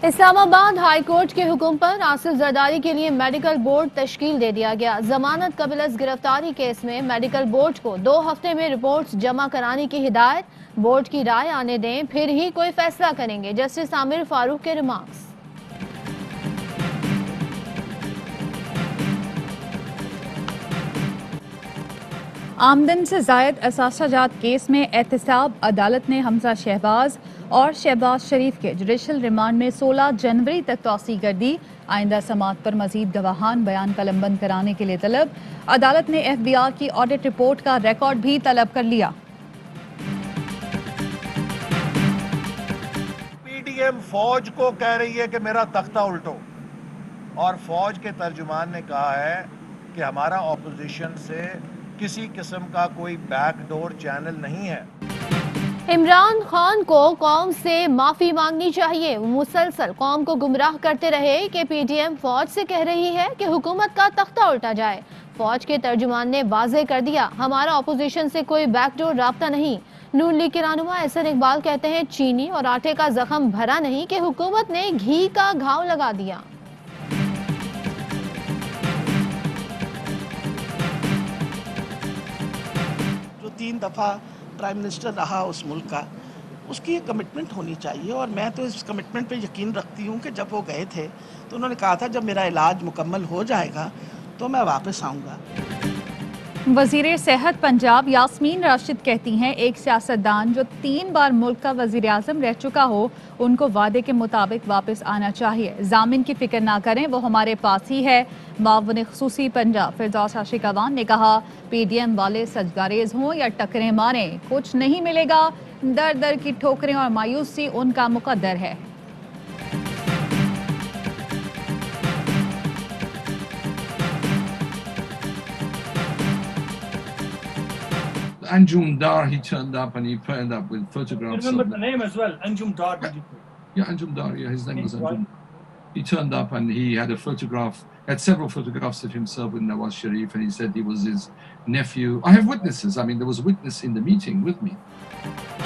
Islamabad high court के हुक्म पर आसिफ जरदारी के लिए मेडिकल बोर्ड तश्कील दे दिया गया। जमानत कबिल गिरफ्तारी केस में मेडिकल बोर्ड को 2 हफ्ते में रिपोर्ट्स जमा कराने की हिदायत। बोर्ड की राय आने दें, फिर ही कोई फैसला करेंगे। जस्टिस आमिर फारूक के रिमार्क्स। आमदन से जायद असासाजात केस में एहतसाब अदालत ने हमजा शहबाज और शहबाज शरीफ के जुडिशल रिमांड में 16 जनवरी तक तौसी कर दी। आइंदा समाअत पर मजीद गवाहान बयान कलमबंद कराने के लिए तलब। अदालत ने FBI की ऑडिट रिपोर्ट का रिकॉर्ड भी तलब कर लिया। PDM फौज को कह रही है कि मेरा तख्ता उल्टो, और फौज के तर्जुमान ने कहा है कि हमारा ऑपोजिशन से किसी किस्म का कोई बैकडोर चैनल नहीं है। इमरान खान को कौम से माफी मांगनी चाहिए। वो मुसलसल कौम को गुमराह करते रहे कि PDM फौज से कह रही है कि हुकूमत का तख्ता उल्टा जाए। फौज के तर्जुमान ने वाजे कर दिया, हमारा ऑपोजिशन से कोई बैकडोर राब्ता नहीं। नून लीग के रहनुमा एहसन इकबाल कहते हैं, चीनी और आटे का जख्म भरा नहीं कि हुकूमत ने घी का घाव लगा दिया। जो 3 दफ़ा प्राइम मिनिस्टर रहा उस मुल्क का, उसकी एक कमिटमेंट होनी चाहिए। और मैं तो इस कमिटमेंट पे यकीन रखती हूँ कि जब वो गए थे तो उन्होंने कहा था जब मेरा इलाज मुकम्मल हो जाएगा तो मैं वापस आऊँगा। वज़ीर सेहत पंजाब यास्मीन राशिद कहती हैं, एक सियासतदान जो 3 बार मुल्क का वज़ीर आज़म रह चुका हो, उनको वादे के मुताबिक वापस आना चाहिए। जामिन की फिक्र ना करें, वो हमारे पास ही है। मावन ख़ुसूसी पंजाब फिरदौस आशिक अवान ने कहा, PDM वाले सजगारेज हों या टकरें मारें, कुछ नहीं मिलेगा। दर दर की ठोकरें और मायूसी उनका मुकद्दर है। Anjum Dar, he turned up and he turned up with photographs. You remember the name as well, Anjum Dar? Yeah, Anjum Dar. Yeah, his name was Anjum. He turned up and he had a photograph, had several photographs of himself with Nawaz Sharif, and he said he was his nephew. I have witnesses. I mean, there was a witness in the meeting with me.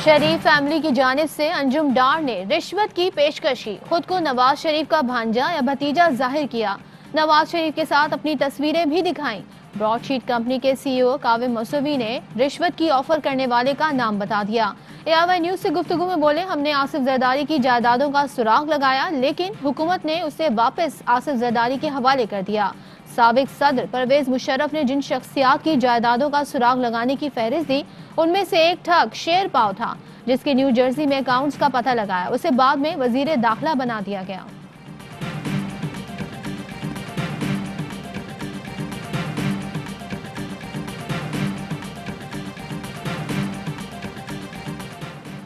Sharif family की जानिब से अंजुम डार ने रिश्वत की पेशकश की, खुद को नवाज शरीफ का भांजा या भतीजा जाहिर किया। नवाज शरीफ के साथ अपनी तस्वीरें भी दिखाईं। ब्रॉडशीट कंपनी के CEO काविम मौसवी ने रिश्वत की ऑफर करने वाले का नाम बता दिया। ARY न्यूज से गुफ्तगू में बोले, हमने आसिफ जरदारी की जायदादों का सुराग लगाया, लेकिन हुकूमत ने उसे वापस आसिफ जरदारी के हवाले कर दिया। साबिक सदर परवेज मुशर्रफ ने जिन शख्सियात की जायदादों का सुराग लगाने की फहरिस्त दी, उनमें से एक ठग शेर पाव था, जिसके न्यू जर्सी में अकाउंट्स का पता लगाया। उसे बाद में वजीर दाखिला बना दिया गया।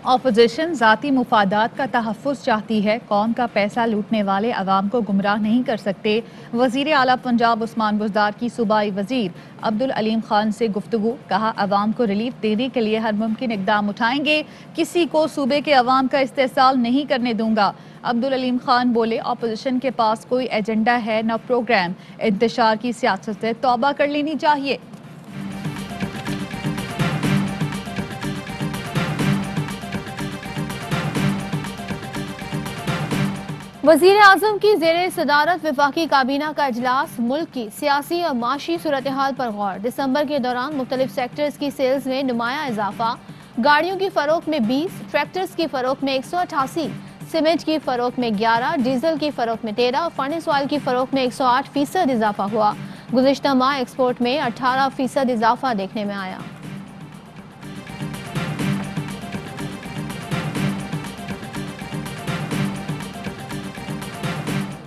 ऑपोजिशन ज़ाती मुफादात का तहफ़्फ़ुज़ चाहती है, कौम का पैसा लूटने वाले अवाम को गुमराह नहीं कर सकते। वज़ीर आला पंजाब उस्मान बुज़दार की सूबाई वज़ीर अब्दुल अलीम खान से गुफ्तगू, कहा अवाम को रिलीफ देने के लिए हर मुमकिन इक़दाम उठाएंगे, किसी को सूबे के अवाम का इस्तेसाल नहीं करने दूंगा। अब्दुल अलीम खान बोले, ऑपोजिशन के पास कोई एजेंडा है न प्रोग्राम, इंतशार की सियासत से तौबा कर लेनी चाहिए। वज़ीर आज़म की ज़ेरे सदारत वफाकी काबीना का इजलास, मुल्क की सियासी और माशी सूरत हाल पर गौर। दिसंबर के दौरान मुख्तलिफ सेक्टर्स की सेल्स में नुमाया इजाफा। गाड़ियों की फरोख्त में 20, ट्रैक्टर्स की फरोख्त में 188, सीमेंट की फरोख्त में 11, डीजल की फरोख्त में 13 और फर्नेस ऑयल की फरोख्त में 108% इजाफा हुआ। गुज़िश्ता माह एक्सपोर्ट में 18% इजाफा देखने में आया।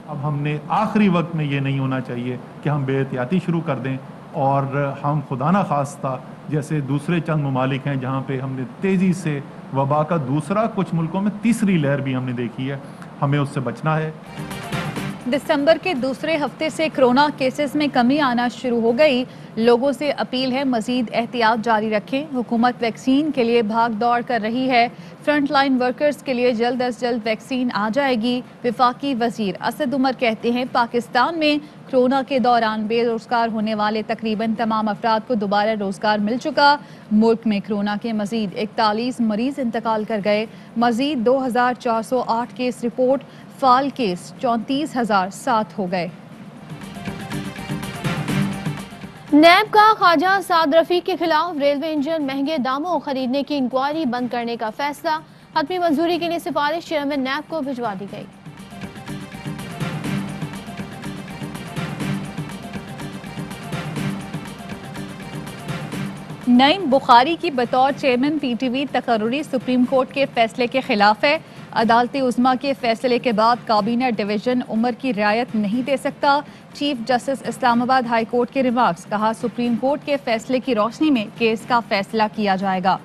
अब हमने आखिरी वक्त में ये नहीं होना चाहिए कि हम बेहतियाती शुरू कर दें और हम खुदा ना खास्ता जैसे दूसरे चंद ममालिक हैं जहाँ पे हमने तेज़ी से वबा का दूसरा, कुछ मुल्कों में तीसरी लहर भी हमने देखी है, हमें उससे बचना है। दिसंबर के दूसरे हफ्ते से कोरोना केसेस में कमी आना शुरू हो गई। लोगों से अपील है, मजीद एहतियात जारी रखें। हुकूमत वैक्सीन के लिए भाग दौड़ कर रही है। फ्रंट लाइन वर्कर्स के लिए जल्द अज जल्द वैक्सीन आ जाएगी। वफाकी वजीर असद उमर कहते हैं, पाकिस्तान में कोरोना के दौरान बेरोजगार होने वाले तकरीबन तमाम अफराद को दोबारा रोजगार मिल चुका। मुल्क में कोरोना के मजीद 41 मरीज इंतकाल कर गए। मजीद 2408 केस रिपोर्ट, फाल केस 34,007 हो गए। नैब का ख्वाजा साद रफीक के खिलाफ रेलवे इंजन महंगे दामों खरीदने की इंक्वायरी बंद करने का फैसला। हतमी मंजूरी के लिए सिफारिश चेयरमैन नैब को भिजवा दी गई। नईम बुखारी की बतौर चेयरमैन पीटीवी तकर्रुरी सुप्रीम कोर्ट के फैसले के खिलाफ है। अदालत उज़्मा के फैसले के बाद काबीना डिवीजन उम्र की रियायत नहीं दे सकता। Chief justice Islamabad high court के रिमार्क्स, कहा सुप्रीम कोर्ट के फैसले की रोशनी में केस का फैसला किया जाएगा।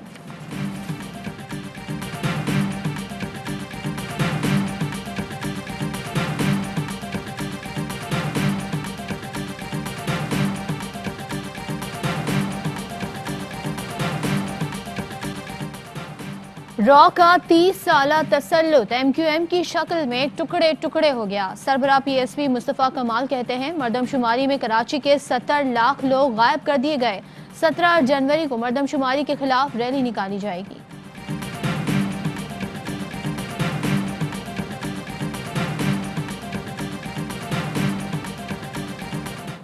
रॉ का 30 साला तसल्लुत MQM की शक्ल में टुकड़े टुकड़े हो गया। सरबराह PSP मुस्तफ़ा कमाल कहते हैं मर्दमशुमारी में कराची के 70 लाख लोग गायब कर दिए गए। 17 जनवरी को मर्दमशुमारी के खिलाफ रैली निकाली जाएगी।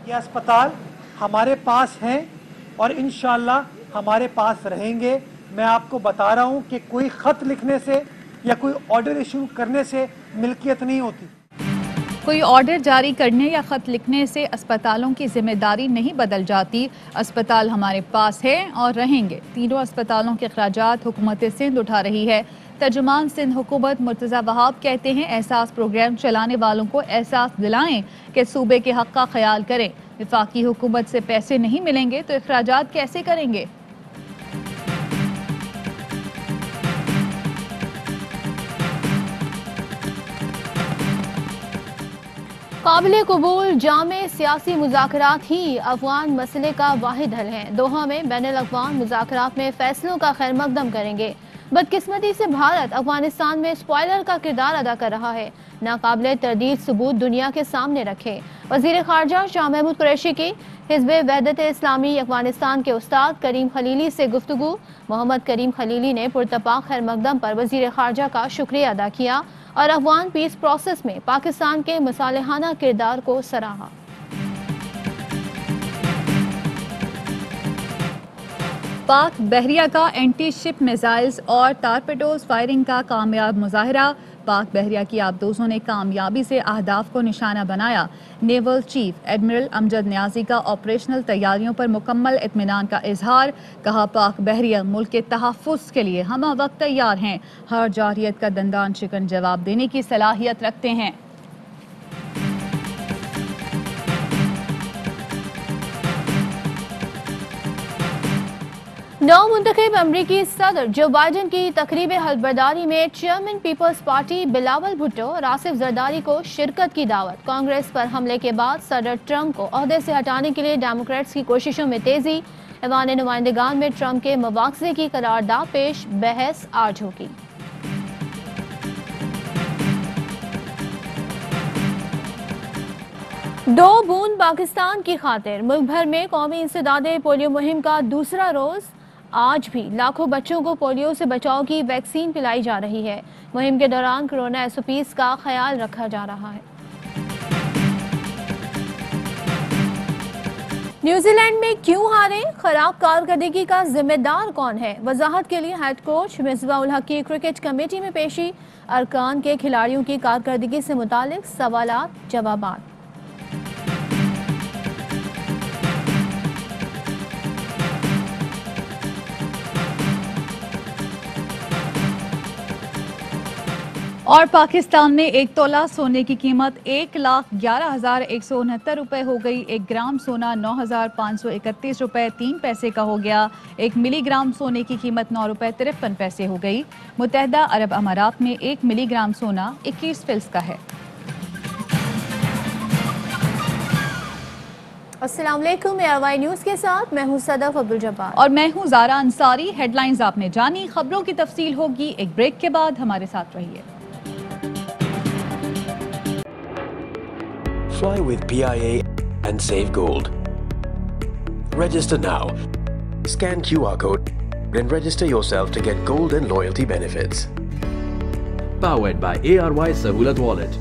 ये अस्पताल हमारे पास हैं और इंशाअल्लाह हमारे पास रहेंगे। मैं आपको बता रहा हूं कि कोई खत लिखने से या कोई ऑर्डर इशू करने से मिल्कियत नहीं होती। कोई ऑर्डर जारी करने या खत लिखने से अस्पतालों की जिम्मेदारी नहीं बदल जाती। अस्पताल हमारे पास है और रहेंगे। तीनों अस्पतालों के अखराजात हुकूमत सिंध उठा रही है। तर्जुमान सिंध हुकूमत मुर्तज़ा वहाब कहते हैं एहसास प्रोग्राम चलाने वालों को एहसास दिलाएं कि सूबे के हक का ख्याल करें। वफाकी हुकूमत से पैसे नहीं मिलेंगे तो अखराजात कैसे करेंगे। काबिल कबूल जामे सियासी मुज़ाकरात ही अफगान मसले का वाहिद हल है। दोहा में बैनुल अक़वाम मुज़ाकरात में फैसलों का खैर मकदम करेंगे। बदकिस्मती से भारत अफगानिस्तान में स्पॉयलर का किरदार अदा कर रहा है। नाकाबिले तरदीद सबूत दुनिया के सामने रखे। वज़ीर ख़ारजा शाह महमूद कुरैशी की हिज़्ब वहदत इस्लामी अफगानिस्तान के उस्ताद करीम खलीली से गुफ्तगू। मोहम्मद करीम खलीली ने पुरतपाक खैर मकदम पर वज़ीर ख़ारजा का शुक्रिया अदा किया और अफगान पीस प्रोसेस में पाकिस्तान के मसालेहाना किरदार को सराहा। पाक बहरिया का एंटी शिप मिसाइल्स और टारपेडोज फायरिंग का कामयाब मुजाहरा। पाक बहरिया की आबदोजों ने कामयाबी से अहदाफ को निशाना बनाया। Naval chief admiral Amjad Niazi का ऑपरेशनल तैयारियों पर मुकम्मल इत्मीनान का इजहार। कहा पाक बहरिया मुल्क के तहफ़्फ़ुज़ के लिए हम वक्त तैयार हैं। हर जारियत का दंदान शिकन जवाब देने की सलाहियत रखते हैं। नौ मुंतखब अमरीकी सदर जो बाइडन की तकरीब हल्फबर्दारी में chairman people's party Bilawal Bhutto और आसिफ जरदारी को शिरकत की दावत। कांग्रेस पर हमले के बाद सदर ट्रंप को ओहदे से हटाने के लिए डेमोक्रेट्स की कोशिशों में तेजी। ऐवान नुमाइंदगान में ट्रंप के मुआवजे की करारदाद पेश, बहस आज होगी। दो बूंद पाकिस्तान की खातिर मुल्क भर में कौमी इंसदादे पोलियो मुहिम का दूसरा रोज। आज भी लाखों बच्चों को पोलियो से बचाव की वैक्सीन पिलाई जा रही है। मुहिम के दौरान कोरोना SOPs का ख्याल रखा जा रहा है। न्यूजीलैंड में क्यों हारे, खराब कारकर्दगी का जिम्मेदार कौन है। वजाहत के लिए हेड कोच मिसबाह उल हक की क्रिकेट कमेटी में पेशी। अरकान के खिलाड़ियों की कारकर्दगी से मुतालिक सवालात जवाबात। और पाकिस्तान में 1 तोला सोने की कीमत 1,11,169 रुपए हो गई। 1 ग्राम सोना 9,531 रुपए 3 पैसे का हो गया। 1 मिलीग्राम सोने की कीमत 9 रुपए 53 पैसे हो गई। मुत्तहदा अरब अमारात में 1 मिलीग्राम सोना 21 फिल्स का है। अस्सलाम वालेकुम, ARY न्यूज़ के साथ मैं हूं सदफ अब्दुल जब्बार और मैं हूं ज़ारा अंसारी। हेडलाइंस आपने जानी, खबरों की तफसील होगी एक ब्रेक के बाद। हमारे साथ रहिए। Fly with PIA and save gold. Register now. Scan QR code and register yourself to get gold and loyalty benefits. Powered by ARY Sahulat Wallet.